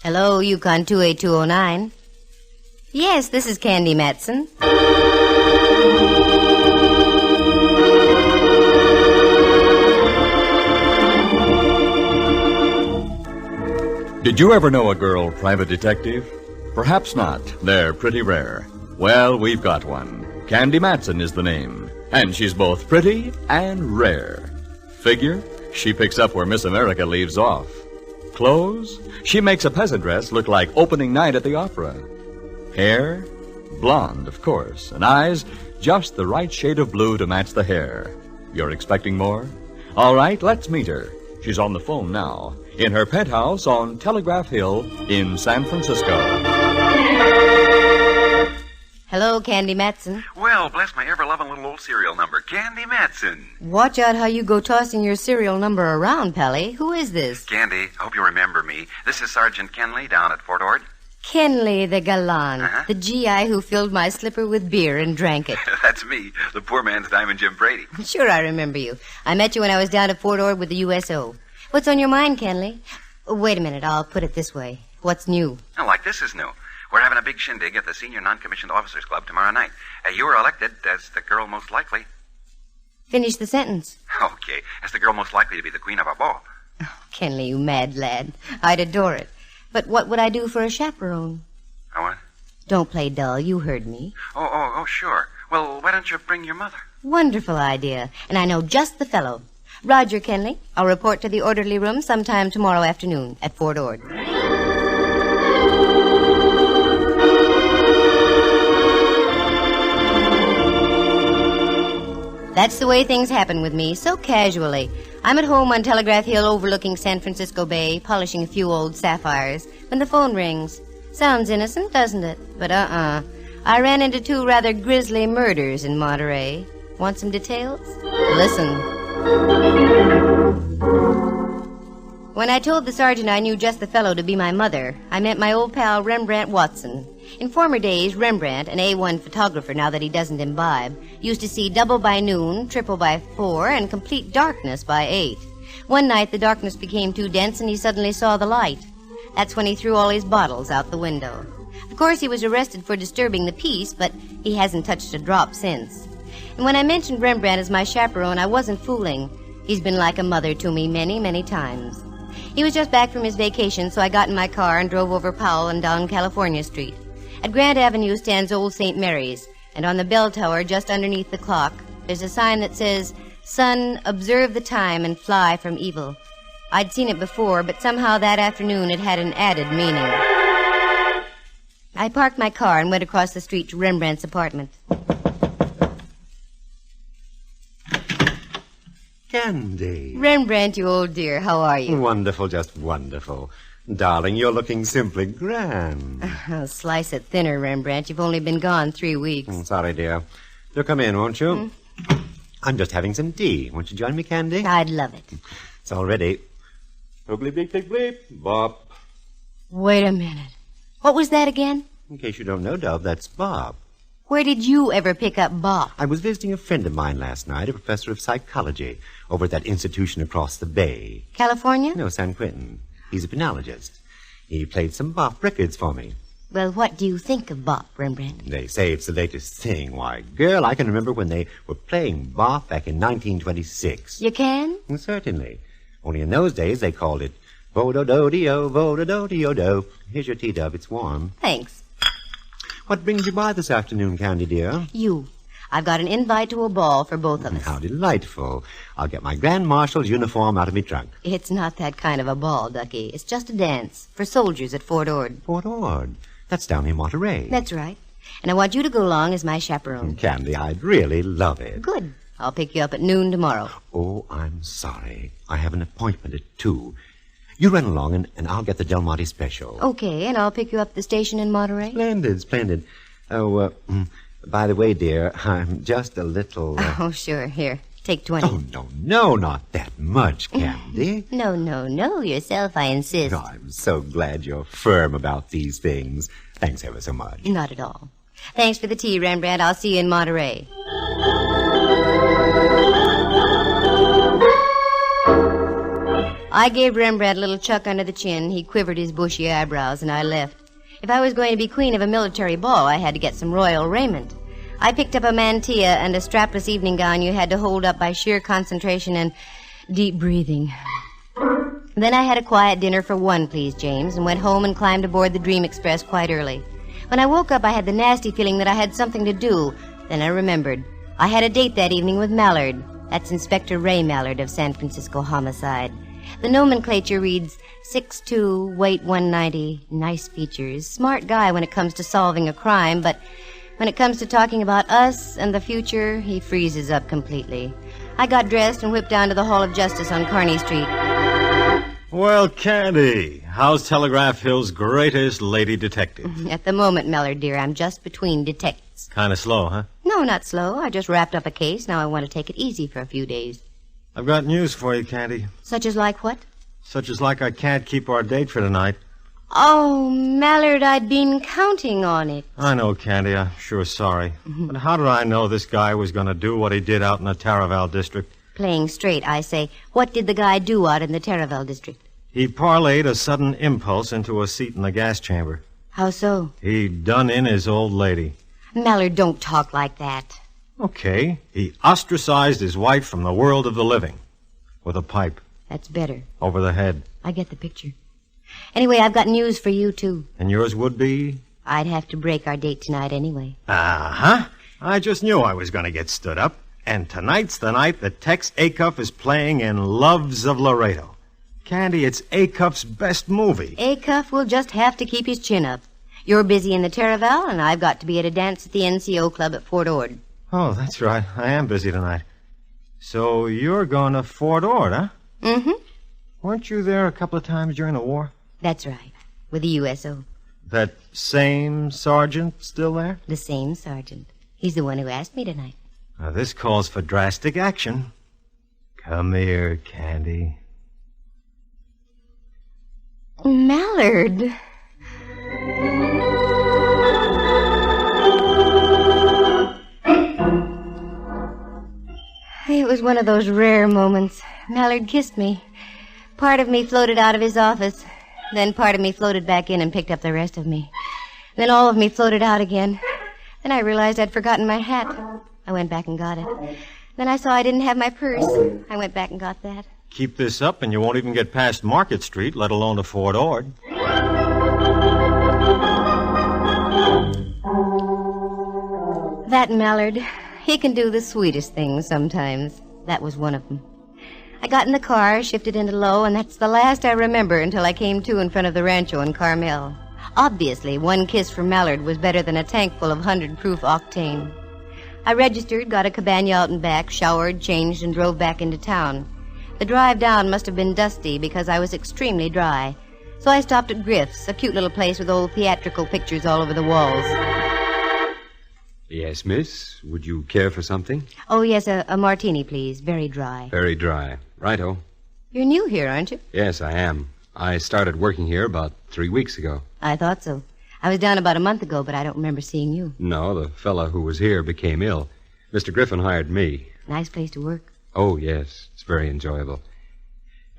Hello, Yukon 28209. Yes, this is Candy Matson. Did you ever know a girl private detective? Perhaps not. They're pretty rare. Well, we've got one. Candy Matson is the name. And she's both pretty and rare. Figure, she picks up where Miss America leaves off. Clothes, she makes a peasant dress look like opening night at the opera. Hair, blonde, of course. And eyes, just the right shade of blue to match the hair. You're expecting more? All right, let's meet her. She's on the phone now, in her penthouse on Telegraph Hill in San Francisco. Hello, Candy Matson. Well, bless my ever-loving little old serial number, Candy Matson. Watch out how you go tossing your serial number around, Pally. Who is this? Candy, I hope you remember me. This is Sergeant Kenley down at Fort Ord. Kenley the Galan, the GI who filled my slipper with beer and drank it. That's me, the poor man's Diamond Jim Brady. Sure, I remember you. I met you when I was down at Fort Ord with the USO. What's on your mind, Kenley? Wait a minute, I'll put it this way. What's new? Oh, like this is new. We're having a big shindig at the Senior Non-Commissioned Officers Club tomorrow night. You were elected as the girl most likely. Finish the sentence. Okay, as the girl most likely to be the queen of a ball. Oh, Kenley, you mad lad. I'd adore it. But what would I do for a chaperone? What? Don't play dull. You heard me. Oh, sure. Well, why don't you bring your mother? Wonderful idea. And I know just the fellow. Roger, Kenley. I'll report to the orderly room sometime tomorrow afternoon at Fort Ord. That's the way things happen with me, so casually. I'm at home on Telegraph Hill overlooking San Francisco Bay, polishing a few old sapphires, when the phone rings. Sounds innocent, doesn't it? But I ran into 2 rather grisly murders in Monterey. Want some details? Listen. When I told the sergeant I knew just the fellow to be my mother, I met my old pal Rembrandt Watson. In former days, Rembrandt, an A1 photographer now that he doesn't imbibe, used to see double by noon, triple by 4, and complete darkness by 8. One night the darkness became too dense and he suddenly saw the light. That's when he threw all his bottles out the window. Of course, he was arrested for disturbing the peace, but he hasn't touched a drop since. And when I mentioned Rembrandt as my chaperone, I wasn't fooling. He's been like a mother to me many, many times. He was just back from his vacation, so I got in my car and drove over Powell and down California Street. At Grant Avenue stands Old St. Mary's, and on the bell tower just underneath the clock, there's a sign that says, "Son, observe the time and fly from evil." I'd seen it before, but somehow that afternoon it had an added meaning. I parked my car and went across the street to Rembrandt's apartment. Candy. Rembrandt, you old dear, how are you? Wonderful, just wonderful. Darling, you're looking simply grand. Oh, slice it thinner, Rembrandt. You've only been gone 3 weeks. Sorry, dear. You'll come in, won't you? I'm just having some tea. Won't you join me, Candy? I'd love it. It's all ready. Oogly bleep, bleep, bleep. Bop. Wait a minute. What was that again? In case you don't know, Dove, that's Bob. Where did you ever pick up Bob? I was visiting a friend of mine last night, a professor of psychology, over at that institution across the bay. California? No, San Quentin. He's a penologist. He played some bop records for me. Well, what do you think of bop, Rembrandt? They say it's the latest thing. Why, girl, I can remember when they were playing bop back in 1926. You can? Certainly. Only in those days they called it Vo-do-do-de-o, Vo-do-do-de-o-do. Here's your tea, Dove. It's warm. Thanks. What brings you by this afternoon, Candy, dear? You. I've got an invite to a ball for both of us. How delightful. I'll get my Grand Marshal's uniform out of me trunk. It's not that kind of a ball, Ducky. It's just a dance for soldiers at Fort Ord. Fort Ord? That's down in Monterey. That's right. And I want you to go along as my chaperone. Candy, I'd really love it. Good. I'll pick you up at noon tomorrow. Oh, I'm sorry. I have an appointment at 2. You run along, and I'll get the Del Monte special. Okay, and I'll pick you up at the station in Monterey. Splendid, splendid. Oh, by the way, dear, I'm just a little... Oh, sure. Here, take 20. Oh, no, not that much, Candy. No. Yourself, I insist. Oh, I'm so glad you're firm about these things. Thanks ever so much. Not at all. Thanks for the tea, Rembrandt. I'll see you in Monterey. I gave Rembrandt a little chuck under the chin. He quivered his bushy eyebrows, and I left. If I was going to be queen of a military ball, I had to get some royal raiment. I picked up a mantilla and a strapless evening gown you had to hold up by sheer concentration and deep breathing. Then I had a quiet dinner for one, please, James, and went home and climbed aboard the Dream Express quite early. When I woke up, I had the nasty feeling that I had something to do. Then I remembered. I had a date that evening with Mallard. That's Inspector Ray Mallard of San Francisco Homicide. The nomenclature reads 6'2", weight 190, nice features, smart guy when it comes to solving a crime, but when it comes to talking about us and the future, he freezes up completely. I got dressed and whipped down to the Hall of Justice on Kearny Street. Well, Candy, how's Telegraph Hill's greatest lady detective? At the moment, Mallard, dear, I'm just between detectives. Kind of slow, huh? No, not slow. I just wrapped up a case. Now I want to take it easy for a few days. I've got news for you, Candy. Such as like what? Such as like I can't keep our date for tonight. Oh, Mallard, I'd been counting on it. I know, Candy. I'm sure sorry. But how did I know this guy was going to do what he did out in the Taraval district? Playing straight, I say. What did the guy do out in the Taraval district? He parlayed a sudden impulse into a seat in the gas chamber. How so? He done in his old lady. Mallard, don't talk like that. Okay. He ostracized his wife from the world of the living. With a pipe. That's better. Over the head. I get the picture. Anyway, I've got news for you, too. And yours would be? I'd have to break our date tonight anyway. Uh-huh. I just knew I was going to get stood up. And tonight's the night that Tex Acuff is playing in Loves of Laredo. Candy, it's Acuff's best movie. Acuff will just have to keep his chin up. You're busy in the Taraval, and I've got to be at a dance at the NCO club at Fort Ord. Oh, that's right. I am busy tonight. So you're going to Fort Ord, huh? Mm-hmm. Weren't you there a couple of times during the war? That's right. With the USO. That same sergeant still there? The same sergeant. He's the one who asked me tonight. Now, this calls for drastic action. Come here, Candy. Mallard. It was one of those rare moments. Mallard kissed me. Part of me floated out of his office. Then part of me floated back in and picked up the rest of me. Then all of me floated out again. Then I realized I'd forgotten my hat. I went back and got it. Then I saw I didn't have my purse. I went back and got that. Keep this up and you won't even get past Market Street, let alone to Fort Ord. That Mallard, he can do the sweetest things sometimes. That was one of them. I got in the car, shifted into low, and that's the last I remember until I came to in front of the Rancho in Carmel. Obviously, one kiss from Mallard was better than a tank full of 100-proof octane. I registered, got a cabana out and back, showered, changed, and drove back into town. The drive down must have been dusty because I was extremely dry. So I stopped at Griff's, a cute little place with old theatrical pictures all over the walls. Yes, miss. Would you care for something? Oh, yes, a martini, please. Very dry. Very dry. Righto. You're new here, aren't you? Yes, I am. I started working here about 3 weeks ago. I thought so. I was down about a month ago, but I don't remember seeing you. No, the fellow who was here became ill. Mr. Griffin hired me. Nice place to work. Oh, yes. It's very enjoyable.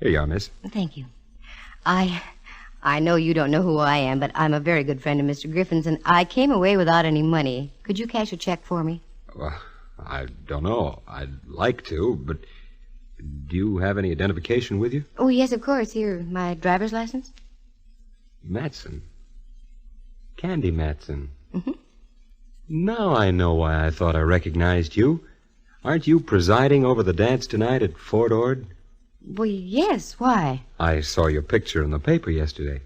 Here you are, miss. Thank you. I know you don't know who I am, but I'm a very good friend of Mr. Griffin's, and I came away without any money. Could you cash a check for me? Well, I don't know. I'd like to, but do you have any identification with you? Oh, yes, of course. Here, my driver's license. Matson. Candy Matson. Mm-hmm. Now I know why I thought I recognized you. Aren't you presiding over the dance tonight at Fort Ord? Well, yes. Why? I saw your picture in the paper yesterday.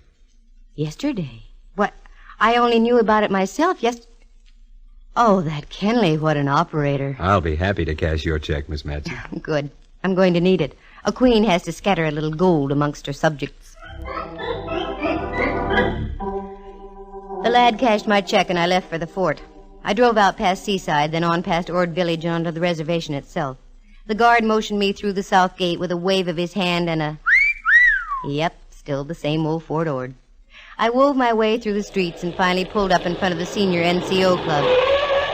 Yesterday? What? I only knew about it myself Oh, that Kenley, what an operator. I'll be happy to cash your check, Miss Matson. Good. I'm going to need it. A queen has to scatter a little gold amongst her subjects. The lad cashed my check and I left for the fort. I drove out past Seaside, then on past Ord Village and onto the reservation itself. The guard motioned me through the south gate with a wave of his hand and a... Yep, still the same old Fort Ord. I wove my way through the streets and finally pulled up in front of the senior NCO club.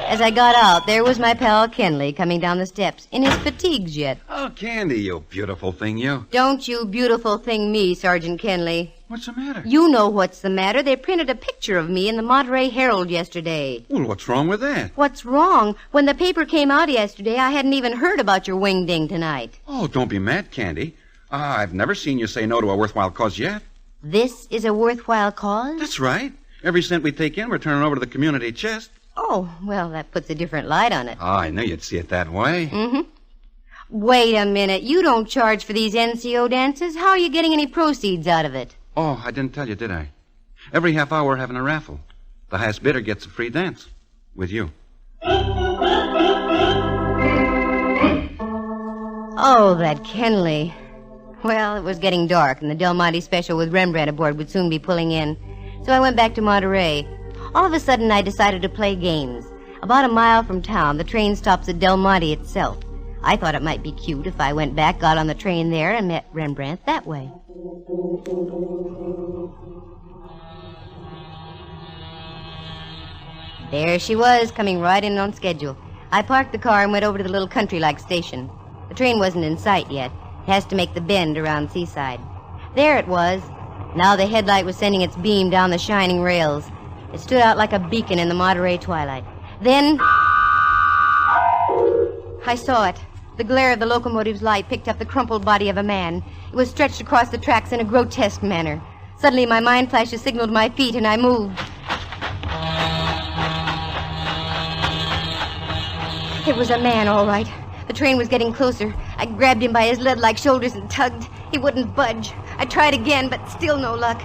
As I got out, there was my pal Kenley coming down the steps, in his fatigues yet. Oh, Candy, you beautiful thing, you. Don't you beautiful thing me, Sergeant Kenley. What's the matter? You know what's the matter. They printed a picture of me in the Monterey Herald yesterday. Well, what's wrong with that? What's wrong? When the paper came out yesterday, I hadn't even heard about your wing-ding tonight. Oh, don't be mad, Candy. I've never seen you say no to a worthwhile cause yet. This is a worthwhile cause? That's right. Every cent we take in, we're turning over to the community chest. Oh, well, that puts a different light on it. Oh, I knew you'd see it that way. Mm-hmm. Wait a minute. You don't charge for these NCO dances. How are you getting any proceeds out of it? Oh, I didn't tell you, did I? Every half hour we're having a raffle. The highest bidder gets a free dance. With you. Oh, that Kenley. Well, it was getting dark, and the Del Monte special with Rembrandt aboard would soon be pulling in. So I went back to Monterey. All of a sudden, I decided to play games. About a mile from town, the train stops at Del Monte itself. I thought it might be cute if I went back, got on the train there, and met Rembrandt that way. There she was, coming right in on schedule. I parked the car and went over to the little country-like station. The train wasn't in sight yet. It has to make the bend around Seaside. There it was. Now the headlight was sending its beam down the shining rails. It stood out like a beacon in the Monterey twilight. Then I saw it. The glare of the locomotive's light picked up the crumpled body of a man. It was stretched across the tracks in a grotesque manner. Suddenly my mind flashes signaled my feet, and I moved. It was a man, all right. The train was getting closer. I grabbed him by his lead-like shoulders and tugged. He wouldn't budge. I tried again, but still no luck.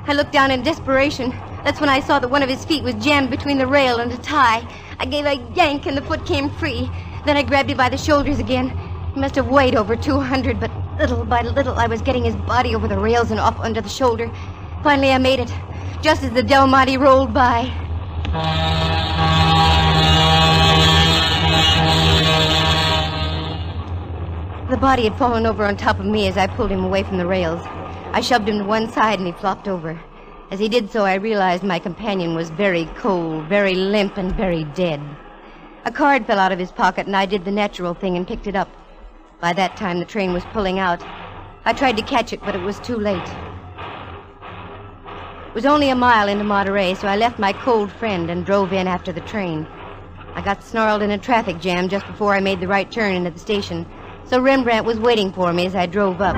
I looked down in desperation. That's when I saw that one of his feet was jammed between the rail and a tie. I gave a yank, and the foot came free. Then I grabbed him by the shoulders again. He must have weighed over 200, but little by little I was getting his body over the rails and up under the shoulder. Finally I made it, just as the Del Monte rolled by. The body had fallen over on top of me as I pulled him away from the rails. I shoved him to one side and he flopped over. As he did so, I realized my companion was very cold, very limp, and very dead. A card fell out of his pocket, and I did the natural thing and picked it up. By that time, the train was pulling out. I tried to catch it, but it was too late. It was only a mile into Monterey, so I left my cold friend and drove in after the train. I got snarled in a traffic jam just before I made the right turn into the station, so Rembrandt was waiting for me as I drove up.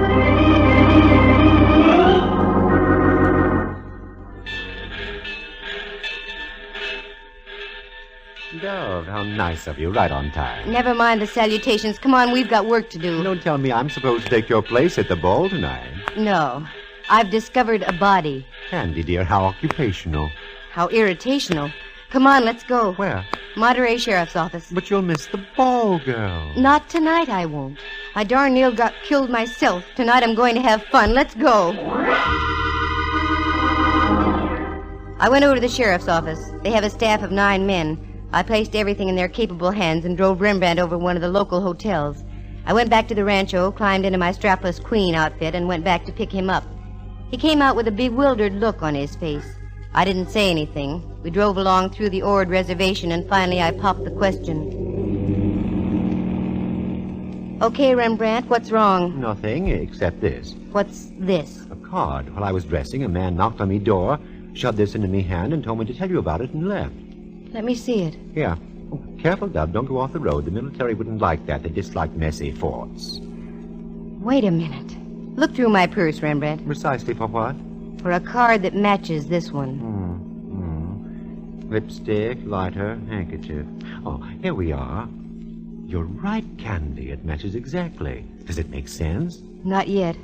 Dove, how nice of you, right on time. Never mind the salutations. Come on, we've got work to do. Don't tell me I'm supposed to take your place at the ball tonight. No. I've discovered a body. Candy, dear, how occupational. How irritational. Come on, let's go. Where? Monterey Sheriff's Office. But you'll miss the ball, girl. Not tonight, I won't. I darn near got killed myself. Tonight I'm going to have fun. Let's go. I went over to the sheriff's office. They have a staff of 9 men. I placed everything in their capable hands and drove Rembrandt over one of the local hotels. I went back to the rancho, climbed into my strapless queen outfit, and went back to pick him up. He came out with a bewildered look on his face. I didn't say anything. We drove along through the Ord reservation, and finally I popped the question. Okay, Rembrandt, what's wrong? Nothing, except this. What's this? A card. While I was dressing, a man knocked on me door, shoved this into me hand, and told me to tell you about it, and left. Let me see it. Here. Oh, careful, Dub. Don't go off the road. The military wouldn't like that. They dislike messy forts. Wait a minute. Look through my purse, Rembrandt. Precisely for what? For a card that matches this one. Lipstick, lighter, handkerchief. Oh, here we are. You're right, Candy. It matches exactly. Does it make sense? Not yet.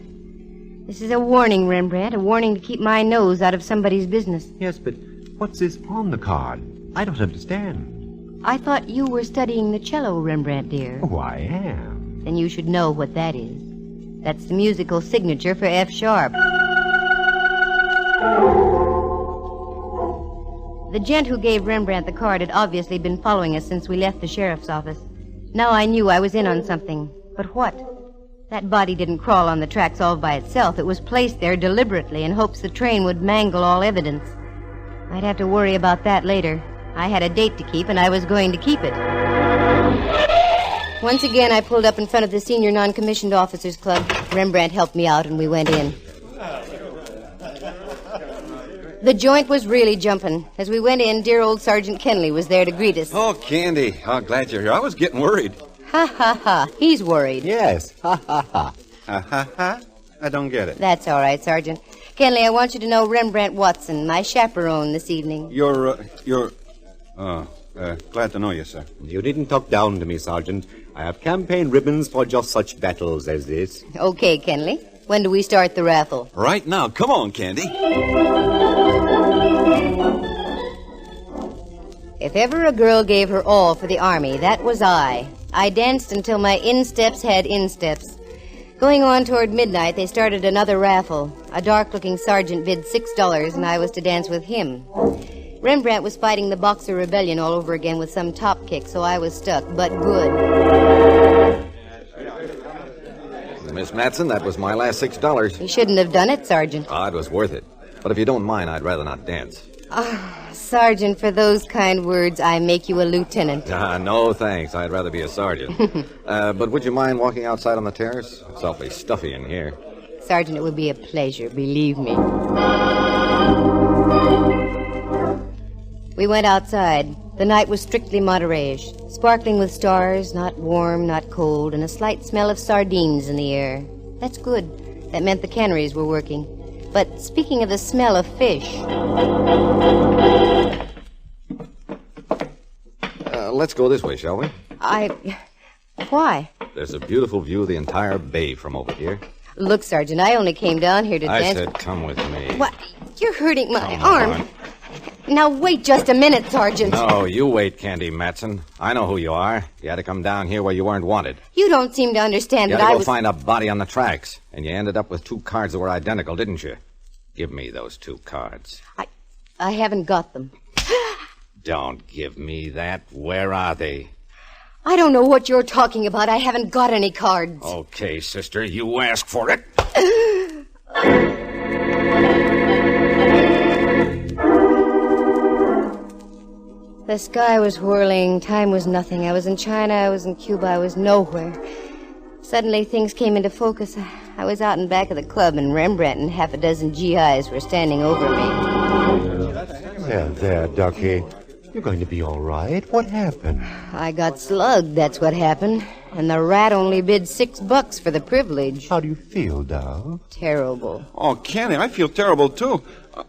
This is a warning, Rembrandt. A warning to keep my nose out of somebody's business. Yes, but what's this on the card? I don't understand. I thought you were studying the cello, Rembrandt, dear. Oh, I am. Then you should know what that is. That's the musical signature for F sharp. The gent who gave Rembrandt the card had obviously been following us since we left the sheriff's office. Now I knew I was in on something. But what? That body didn't crawl on the tracks all by itself. It was placed there deliberately in hopes the train would mangle all evidence. I'd have to worry about that later. I had a date to keep, and I was going to keep it. Once again, I pulled up in front of the Senior Non-Commissioned Officers Club. Rembrandt helped me out, and we went in. The joint was really jumping. As we went in, dear old Sergeant Kenley was there to greet us. Oh, Candy. Oh, glad you're here. I was getting worried. Ha, ha, ha. He's worried. Yes. Ha, ha, ha. Ha, ha, ha. I don't get it. That's all right, Sergeant. Kenley, I want you to know Rembrandt Watson, my chaperone this evening. You're... glad to know you, sir. You needn't talk down to me, Sergeant. I have campaign ribbons for just such battles as this. Okay, Kenley. When do we start the raffle? Right now. Come on, Candy. If ever a girl gave her all for the Army, that was I. I danced until my insteps had insteps. Going on toward midnight, they started another raffle. A dark-looking sergeant bid $6, and I was to dance with him. Rembrandt was fighting the Boxer Rebellion all over again with some top kick, so I was stuck, but good. Miss Matson, that was my last $6. You shouldn't have done it, Sergeant. Ah, it was worth it. But if you don't mind, I'd rather not dance. Sergeant, for those kind words, I make you a lieutenant. No, thanks. I'd rather be a sergeant. But would you mind walking outside on the terrace? It's awfully stuffy in here. Sergeant, it would be a pleasure, believe me. We went outside. The night was strictly moderage, sparkling with stars, not warm, not cold, and a slight smell of sardines in the air. That's good. That meant the canneries were working. But speaking of the smell of fish... Let's go this way, shall we? Why? There's a beautiful view of the entire bay from over here. Look, Sergeant, I only came down here to dance... I said come with me. What? You're hurting my arm. Now, wait just a minute, Sergeant. No, you wait, Candy Matson. I know who you are. You had to come down here where you weren't wanted. You don't seem to understand that I was... You had to go find a body on the tracks, and you ended up with 2 cards that were identical, didn't you? Give me those 2 cards. I haven't got them. Don't give me that. Where are they? I don't know what you're talking about. I haven't got any cards. Okay, sister, you ask for it. The sky was whirling. Time was nothing. I was in China. I was in Cuba. I was nowhere. Suddenly, things came into focus. I was out in back of the club, and Rembrandt and half a dozen GIs were standing over me. There, Ducky. You're going to be all right. What happened? I got slugged, that's what happened. And the rat only bid $6 for the privilege. How do you feel, Dow? Terrible. Oh, Candy, I feel terrible, too.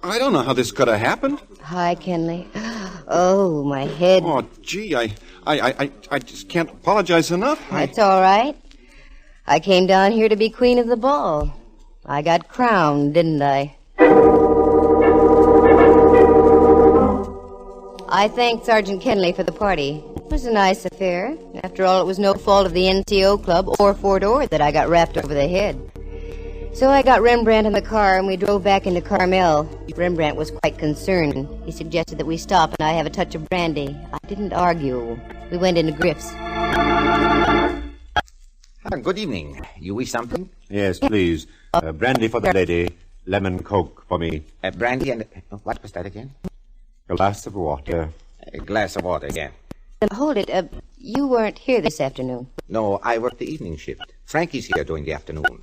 I don't know how this could have happened. Hi, Kenley. Oh, my head. Oh, gee, I just can't apologize enough. That's all right. I came down here to be queen of the ball. I got crowned, didn't I? I thanked Sergeant Kenley for the party. It was a nice affair. After all, it was no fault of the NCO Club or Fort Ord that I got rapped over the head. So I got Rembrandt in the car, and we drove back into Carmel. Rembrandt was quite concerned. He suggested that we stop and I have a touch of brandy. I didn't argue. We went into Griff's. Good evening. You wish something? Yes, please. Brandy for the lady. Lemon Coke for me. Brandy and... what was that again? A glass of water. A glass of water again. Hold it. You weren't here this afternoon. No, I work the evening shift. Frankie's here during the afternoon.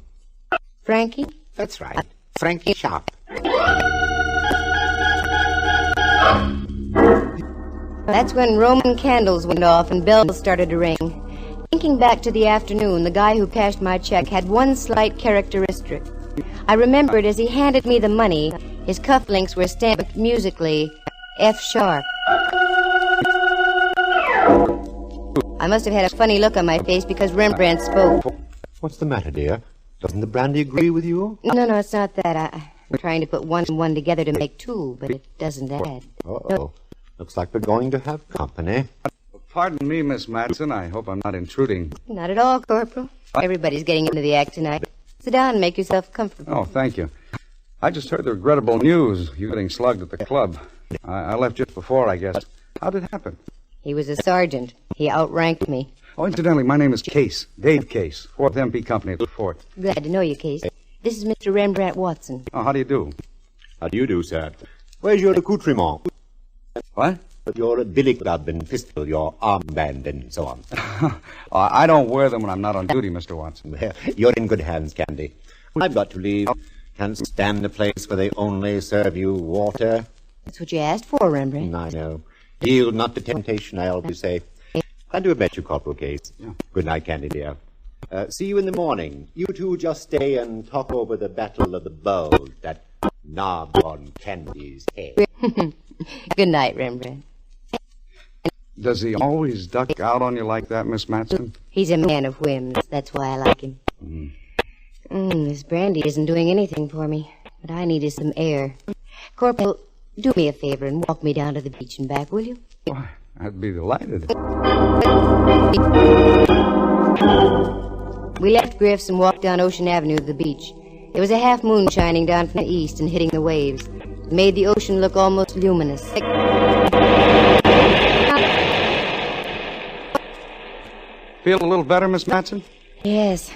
Frankie? That's right. Frankie Sharp. That's when Roman candles went off and bells started to ring. Thinking back to the afternoon, the guy who cashed my check had one slight characteristic. I remembered as he handed me the money, his cufflinks were stamped musically, F sharp. I must have had a funny look on my face because Rembrandt spoke. What's the matter, dear? Doesn't the brandy agree with you? No, it's not that. I'm trying to put one and one together to make 2, but it doesn't add. Uh-oh. Looks like we're going to have company. Pardon me, Miss Matson. I hope I'm not intruding. Not at all, Corporal. Everybody's getting into the act tonight. Sit down and make yourself comfortable. Oh, thank you. I just heard the regrettable news. You getting slugged at the club. I left just before, I guess. How did it happen? He was a sergeant. He outranked me. Oh, incidentally, my name is Case. Dave Case. 4th MP Company at the fort. Glad to know you, Case. This is Mr. Rembrandt Watson. Oh, how do you do? How do you do, sir? Where's your accoutrement? What? your billy club and pistol, your armband, and so on. I don't wear them when I'm not on duty, Mr. Watson. Well, you're in good hands, Candy. I've got to leave. Can't stand a place where they only serve you water. That's what you asked for, Rembrandt. I know. Yield not to temptation, I always say. Glad to have met you, Corporal Case. Yeah. Good night, Candy, dear. See you in the morning. You two just stay and talk over the Battle of the Bulge, that knob on Candy's head. Good night, Rembrandt. Does he always duck out on you like that, Miss Matson? He's a man of whims. That's why I like him. This brandy isn't doing anything for me. What I need is some air. Corporal, do me a favor and walk me down to the beach and back, will you? Why, I'd be delighted. We left Griff's and walked down Ocean Avenue to the beach. There was a half moon shining down from the east and hitting the waves. It made the ocean look almost luminous. Feel a little better, Miss Matson? Yes.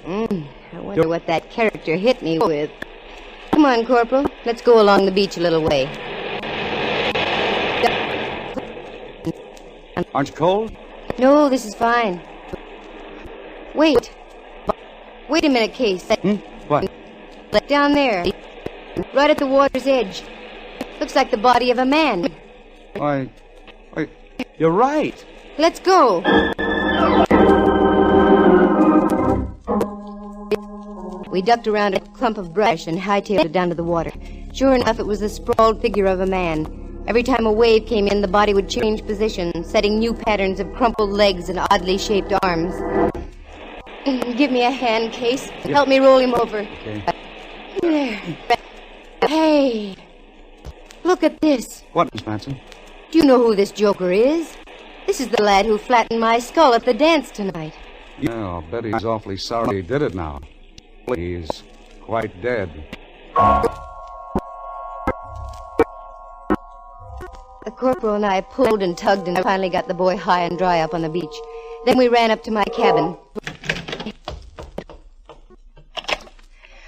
I wonder what that character hit me with. Come on, Corporal. Let's go along the beach a little way. Aren't you cold? No, this is fine. Wait. Wait a minute, Case. What? Down there. Right at the water's edge. Looks like the body of a man. Why, you're right. Let's go. We ducked around a clump of brush and hightailed it down to the water. Sure enough, it was the sprawled figure of a man. Every time a wave came in, the body would change position, setting new patterns of crumpled legs and oddly shaped arms. Give me a hand, Case. Help me roll him over. Okay. There. Hey, look at this. What, Miss Matson? Do you know who this joker is? This is the lad who flattened my skull at the dance tonight. Yeah, I'll bet he's awfully sorry he did it now. He's quite dead. The corporal and I pulled and tugged and finally got the boy high and dry up on the beach. Then we ran up to my cabin.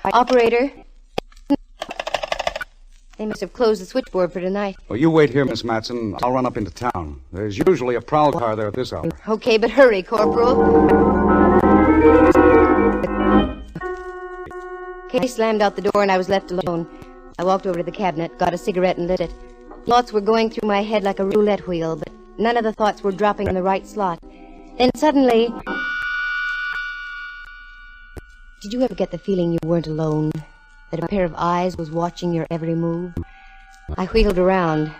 Operator. They must have closed the switchboard for tonight. Well, you wait here, Miss Matson. I'll run up into town. There's usually a prowl car there at this hour. Okay, but hurry, Corporal. Case slammed out the door and I was left alone. I walked over to the cabinet, got a cigarette and lit it. Thoughts were going through my head like a roulette wheel, but none of the thoughts were dropping in the right slot. Then suddenly... Did you ever get the feeling you weren't alone? That a pair of eyes was watching your every move? I wheeled around.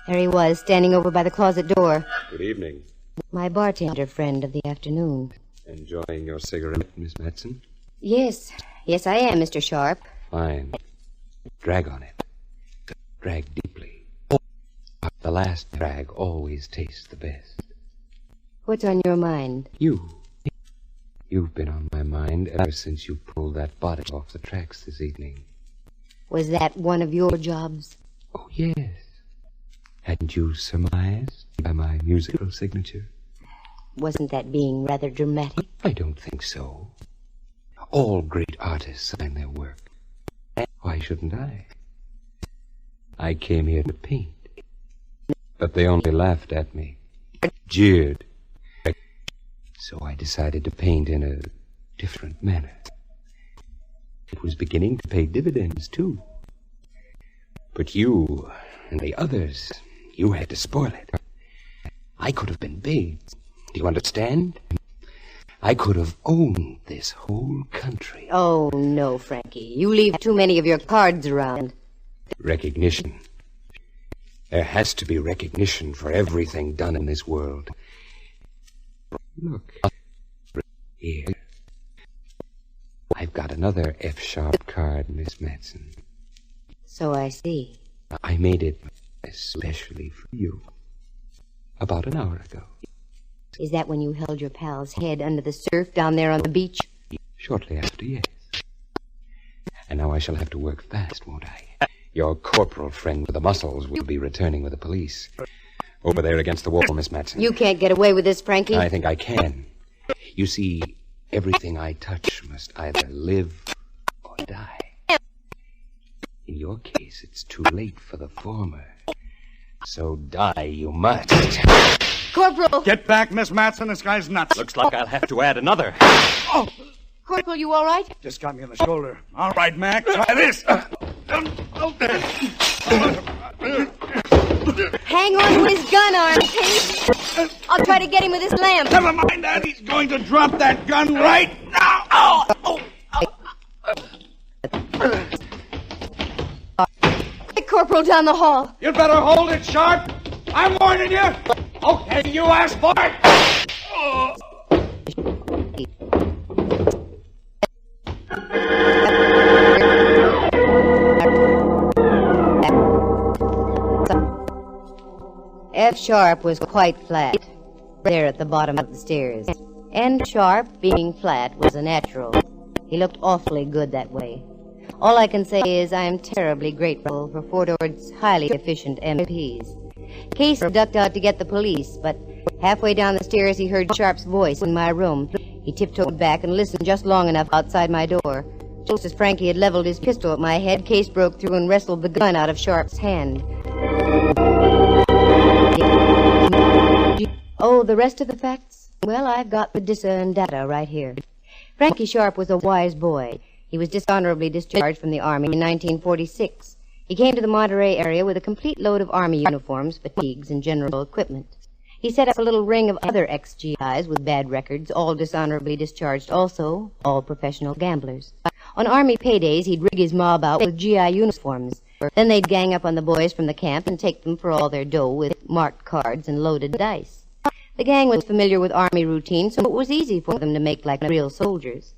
There he was, standing over by the closet door. Good evening. My bartender friend of the afternoon. Enjoying your cigarette, Miss Matson? Yes. Yes, I am, Mr. Sharp. Fine. Drag on it. Drag deeply. The last drag always tastes the best. What's on your mind? You've been on my mind ever since you pulled that body off the tracks this evening. Was that one of your jobs? Oh, yes. Hadn't you surmised by my musical signature? Wasn't that being rather dramatic? I don't think so. All great artists sign their work. Why shouldn't I? I came here to paint. But they only laughed at me. Jeered. So I decided to paint in a different manner. It was beginning to pay dividends, too. But you and the others, you had to spoil it. I could have been big. Do you understand? I could have owned this whole country. Oh, no, Frankie. You leave too many of your cards around. Recognition. There has to be recognition for everything done in this world. Look. Here. I've got another F-sharp card, Miss Matson. So I see. I made it especially for you. About an hour ago. Is that when you held your pal's head under the surf down there on the beach? Shortly after, yes. And now I shall have to work fast, won't I? Your corporal friend with the muscles will be returning with the police. Over there against the wall, Miss Matson. You can't get away with this, Frankie. I think I can. You see, everything I touch must either live or die. In your case, it's too late for the former. So die you must. Corporal! Get back, Miss Matson. This guy's nuts. Looks like I'll have to add another. Oh, Corporal, you all right? just got me on the shoulder. All right, Mac. Try this. Hang on to his gun arm, Case. I'll try to get him with this lamp. Never mind that. He's going to drop that gun right now. Oh! The corporal down the hall. You'd better hold it sharp. I'm warning you. Okay, you asked for it. Oh. F. Sharp was quite flat, there at the bottom of the stairs. N. Sharp, being flat, was a natural. He looked awfully good that way. All I can say is I am terribly grateful for Fordord's highly efficient MPs. Case ducked out to get the police, but halfway down the stairs he heard Sharp's voice in my room. He tiptoed back and listened just long enough outside my door. Just as Frankie had leveled his pistol at my head, Case broke through and wrestled the gun out of Sharp's hand. Oh, the rest of the facts? Well, I've got the discern data right here. Frankie Sharp was a wise boy. He was dishonorably discharged from the Army in 1946. He came to the Monterey area with a complete load of Army uniforms, fatigues, and general equipment. He set up a little ring of other ex-GIs with bad records, all dishonorably discharged also, all professional gamblers. On Army paydays, he'd rig his mob out with GI uniforms. Then they'd gang up on the boys from the camp and take them for all their dough with marked cards and loaded dice. The gang was familiar with Army routine, so it was easy for them to make like real soldiers.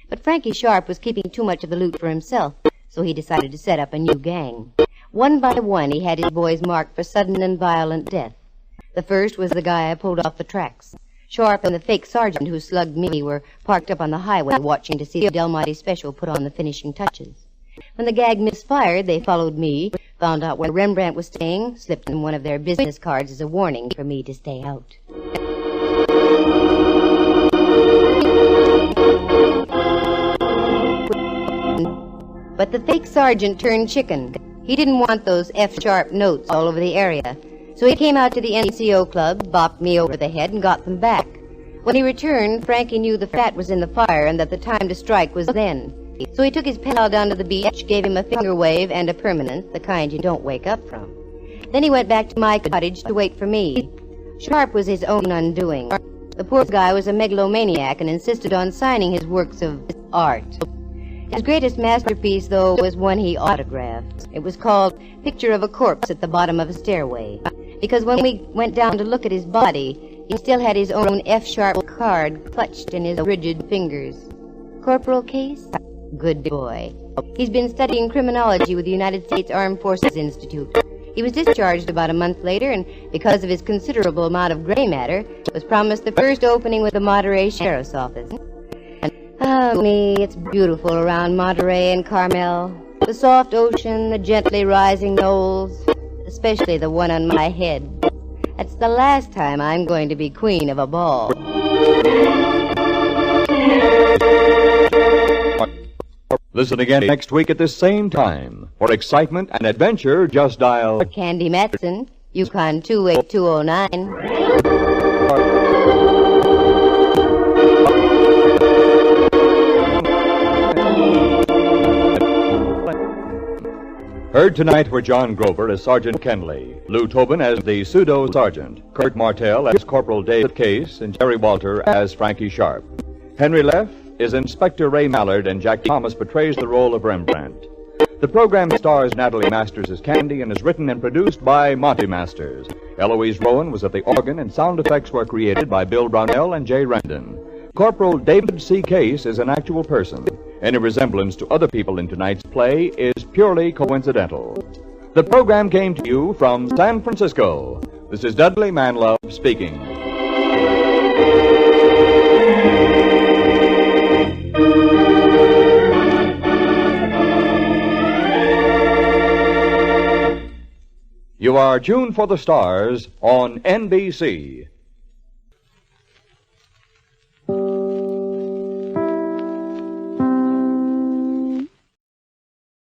But Frankie Sharp was keeping too much of the loot for himself, so he decided to set up a new gang. One by one, he had his boys marked for sudden and violent death. The first was the guy I pulled off the tracks. Sharp and the fake sergeant who slugged me were parked up on the highway watching to see the Del Monte Special put on the finishing touches. When the gag misfired, they followed me, found out where Rembrandt was staying, slipped in one of their business cards as a warning for me to stay out. But the fake sergeant turned chicken. He didn't want those F. Sharp notes all over the area. So he came out to the NCO club, bopped me over the head, and got them back. When he returned, Frankie knew the fat was in the fire and that the time to strike was then. So he took his pal down to the beach, gave him a finger wave and a permanent, the kind you don't wake up from. Then he went back to my cottage to wait for me. Sharp was his own undoing. The poor guy was a megalomaniac and insisted on signing his works of art. His greatest masterpiece, though, was one he autographed. It was called Picture of a Corpse at the Bottom of a Stairway. Because when we went down to look at his body, he still had his own F-sharp card clutched in his rigid fingers. Corporal Case? Good boy. He's been studying criminology with the United States Armed Forces Institute. He was discharged about a month later, and because of his considerable amount of gray matter, was promised the first opening with the Monterey Sheriff's Office. Oh, me, it's beautiful around Monterey and Carmel. The soft ocean, the gently rising knolls, especially the one on my head. That's the last time I'm going to be queen of a ball. Listen again next week at this same time. For excitement and adventure, just dial... Candy Matson, Yukon 28209. Heard tonight were John Grover as Sergeant Kenley, Lou Tobin as the pseudo-sergeant, Kurt Martell as Corporal David Case, and Jerry Walter as Frankie Sharp. Henry Leff is Inspector Ray Mallard, and Jack Thomas portrays the role of Rembrandt. The program stars Natalie Masters as Candy and is written and produced by Monty Masters. Eloise Rowan was at the organ, and sound effects were created by Bill Brownell and Jay Rendon. Corporal David C. Case is an actual person. Any resemblance to other people in tonight's play is purely coincidental. The program came to you from San Francisco. This is Dudley Manlove speaking. You are tuned for the stars on NBC.